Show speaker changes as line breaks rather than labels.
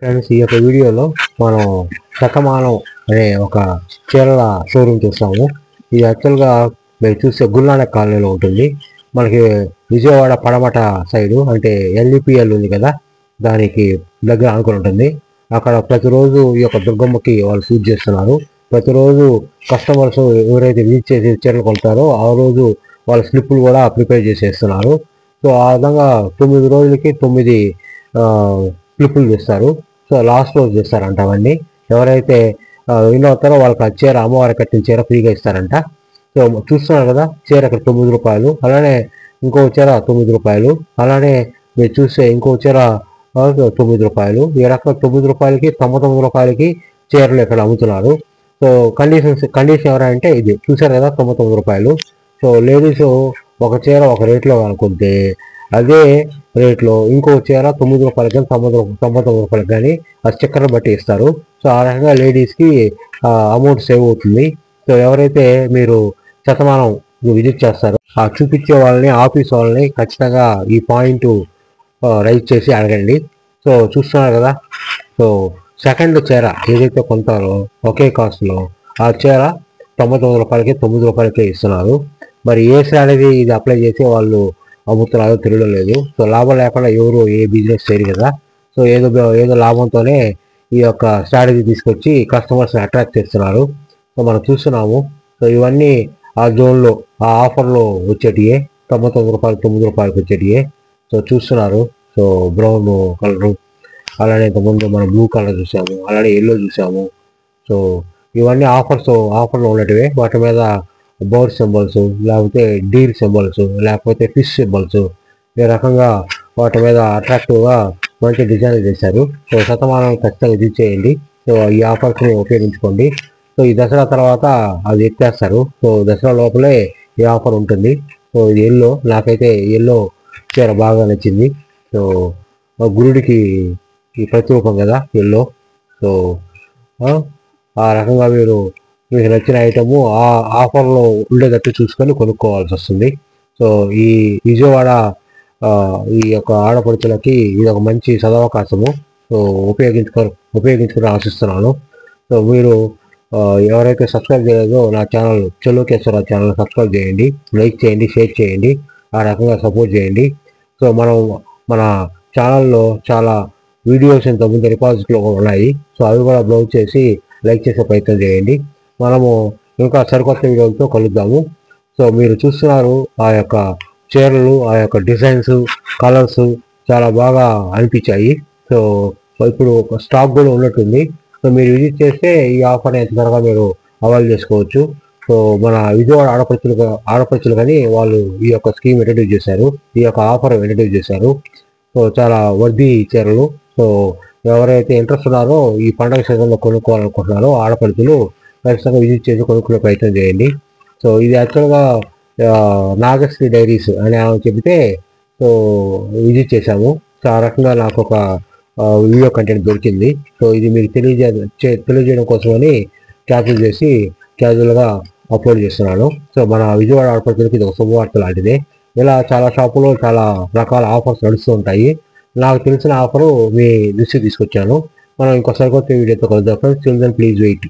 Friends, ఈ యొక్క వీడియోలో మనం శతమానం అనే ఒక చీరల షోరూమ్ చూస్తాము. ఇది యాక్చువల్గా మీరు చూస్తే గురునానక్ కాలనీలో ఉంటుంది. మనకి విజయవాడ పడమట సైడు అంటే ఎల్ఈపిఎల్ ఉంది కదా, దానికి దగ్గర ఆనుకొని ఉంటుంది. అక్కడ ప్రతిరోజు ఈ యొక్క దుర్గమ్మకి వాళ్ళు పూజ చేస్తున్నారు. ప్రతిరోజు కస్టమర్స్ ఎవరైతే విజిట్ చేసి చీరలు కొంటారో ఆ రోజు వాళ్ళ స్లిప్పులు కూడా ప్రిపేర్ చేసేస్తున్నారు. సో ఆ విధంగా 9 రోజులకి 9 స్లిప్పులు చేస్తారు. సో లాస్ట్ రోజు చేస్తారంట అవన్నీ. ఎవరైతే విన్ అవుతారో వాళ్ళకి ఆ చీర, అమ్మవారి కట్టిన చీర ఫ్రీగా ఇస్తారంట. సో చూస్తున్నారు కదా, చీర ఇక్కడ 9 రూపాయలు, అలానే ఇంకో చీర 9 రూపాయలు, అలానే మీరు చూస్తే ఇంకో చీర 9 రూపాయలు. ఈ రకంగా 9 రూపాయలకి 99 రూపాయలకి చీరలు ఇక్కడ అమ్ముతున్నారు. సో కండిషన్ ఎవరంటే ఇది చూసారు కదా, 99 రూపాయలు. సో లేడీస్ ఒక చీర ఒక రేట్లో అనుకుంటే అదే రేట్లో ఇంకో చీర 9 రూపాయలకి కానీ 99 రూపాయలకి కానీ ఆ స్టిక్కర్ని బట్టి ఇస్తారు. సో ఆ రకంగా లేడీస్కి అమౌంట్ సేవ్ అవుతుంది. సో ఎవరైతే మీరు శతమానం విజిట్ చేస్తారో ఆ చూపించే వాళ్ళని, ఆఫీస్ వాళ్ళని ఖచ్చితంగా ఈ పాయింట్ రైజ్ చేసి అడగండి. సో చూస్తున్నారు కదా, సో సెకండ్ చీర ఏదైతే కొంటారో ఒకే కాస్ట్లో ఆ చీర 99 రూపాయలకి 9 రూపాయలకే ఇస్తున్నారు. మరి ఏ స్ట్రాటజీ ఇది అప్లై చేసి వాళ్ళు అమ్ముతున్నారో తెలియడం లేదు. సో లాభం లేకుండా ఎవరు ఏ బిజినెస్ చేయరు కదా. సో ఏదో లాభంతోనే ఈ యొక్క స్ట్రాటజీ తీసుకొచ్చి కస్టమర్స్ని అట్రాక్ట్ చేస్తున్నారు. సో మనం చూస్తున్నాము. సో ఇవన్నీ ఆ జోన్లో, ఆ ఆఫర్లో వచ్చేటియే, 99 రూపాయలు 9 రూపాయలకి వచ్చేటియే. సో చూస్తున్నారు. సో బ్రౌన్ కలరు, అలానే ఇంతకుముందు మనం బ్లూ కలర్ చూసాము, అలానే ఎల్లో చూసాము. సో ఇవన్నీ ఆఫర్లో ఉన్నటివే. వాటి మీద బర్డ్ సింబల్స్, లేకపోతే డీర్ సింబల్స్, లేకపోతే ఫిష్ సింబల్స్, ఈ రకంగా వాటి మీద అట్రాక్టివ్గా మంచి డిజైన్ చేశారు. సో శతమానం ఖచ్చితంగా విజిట్ చేయండి. సో ఈ ఆఫర్స్ని ఉపయోగించుకోండి. సో ఈ దసరా తర్వాత అది ఎత్తేస్తారు. సో దసరా లోపలే ఈ ఆఫర్ ఉంటుంది. సో ఇది ఎల్లో, నాకైతే ఎల్లో చీర బాగా నచ్చింది. సో గురుడికి ఈ ప్రతిరూపం కదా ఎల్లో. సో ఆ రకంగా మీకు నచ్చిన ఐటము ఆ ఆఫర్లో ఉండేటట్టు చూసుకొని కొనుక్కోవాల్సి వస్తుంది. సో ఈ విజయవాడ ఈ యొక్క ఆడపడుచులకి ఇది ఒక మంచి సదవకాశము. సో ఉపయోగించుకుని ఆశిస్తున్నాను. సో మీరు ఎవరైతే సబ్స్క్రైబ్ చేయలేదో నా ఛానల్ చెలోకేశ్వర ఛానల్ సబ్స్క్రైబ్ చేయండి, లైక్ చేయండి, షేర్ చేయండి, ఆ రకంగా సపోర్ట్ చేయండి. సో మన ఛానల్లో చాలా వీడియోస్ ఇంతకుముందు రిపాజిట్లో ఉన్నాయి. సో అవి కూడా బ్రౌజ్ చేసి లైక్ చేసే ప్రయత్నం చేయండి. మనము ఇంకా సరికొత్త వీడియోలతో కలుద్దాము. సో మీరు చూస్తున్నారు ఆ యొక్క చీరలు, ఆ యొక్క డిజైన్స్, కలర్స్ చాలా బాగా అనిపించాయి. సో ఇప్పుడు స్టాక్ కూడా ఉన్నట్టుంది. సో మీరు విజిట్ చేస్తే ఈ ఆఫర్ని ఎంత త్వరగా మీరు అవైల్ చేసుకోవచ్చు. సో మన విజయవాడ ఆడపడుచులు కానీ వాళ్ళు ఈ యొక్క స్కీమ్ ఇంట్రడ్యూస్ చేశారు, ఈ యొక్క ఆఫర్ ఇంట్రడ్యూస్ చేశారు. సో చాలా వర్ది చీరలు. సో ఎవరైతే ఇంట్రెస్ట్ ఉన్నారో ఈ పండగ సీజన్లో కొనుక్కోవాలనుకుంటున్నారో ఆడపడుచులు ఖచ్చితంగా విజిట్ చేసి కొనుక్కునే ప్రయత్నం చేయండి. సో ఇది యాక్చువల్గా నాగశ్రీ డైరీస్ అని చెబితే సో విజిట్ చేశాము. సో ఆ రకంగా నాకు ఒక వీడియో కంటెంట్ దొరికింది. సో ఇది మీకు తెలియజేయడం కోసమని క్యాప్చర్ చేసి క్యాజువల్గా అప్లోడ్ చేస్తున్నాను. సో మన విజయవాడ ఆడపడుచులకి ఇది ఒక శుభవార్త లాంటిదే. ఇలా చాలా షాపులో చాలా రకాల ఆఫర్స్ నడుస్తూ ఉంటాయి. నాకు తెలిసిన ఆఫరు మీ దృష్టికి తీసుకొచ్చాను. మనం ఇంకోసారి కొత్త వీడియోతో కలుద్దాం ఫ్రెండ్స్. Children please wait.